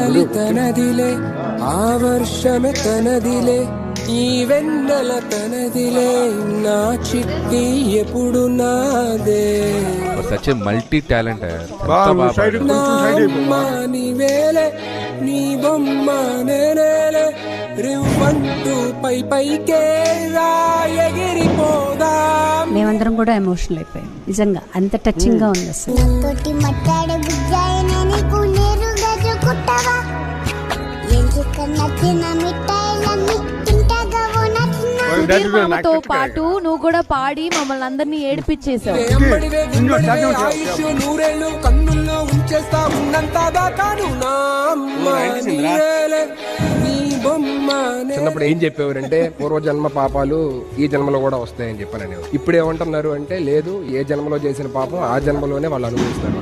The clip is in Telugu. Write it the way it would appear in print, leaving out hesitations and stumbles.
చలి తనదిలే, ఆ వర్షమే తనదిలే, ఈ వెన్నెల తనదిలే, నా చిట్టి ఎప్పుడు నాదే. Such multi talent. నా అమ్మ నీవేలే, నీ బొమ్మ నేనేలే, రివ్వంటూ పై పైకే ఎగిరిపోదా. మేమందరం కూడా ఎమోషనల్ అయిపోయాం నిజంగా, అంత టచింగ్ గా ఉంది అసలు. తో పాటు నువ్వు కూడా పాడి మమ్మల్ని అందరినీ ఏడిపించేసావు. కన్నుల్లో ఉంచేస్తా ఉన్నంత దాకాను నా అమ్మ నీవేలే, నీ బొమ్మ. చిన్నప్పుడు ఏం చెప్పేవారంటే పూర్వజన్మ పాపాలు ఈ జన్మలో కూడా వస్తాయని చెప్పాను. ఇప్పుడు ఏమంటున్నారు అంటే లేదు, ఏ జన్మలో చేసిన పాపం ఆ జన్మలోనే వాళ్ళు అనుభవిస్తారు.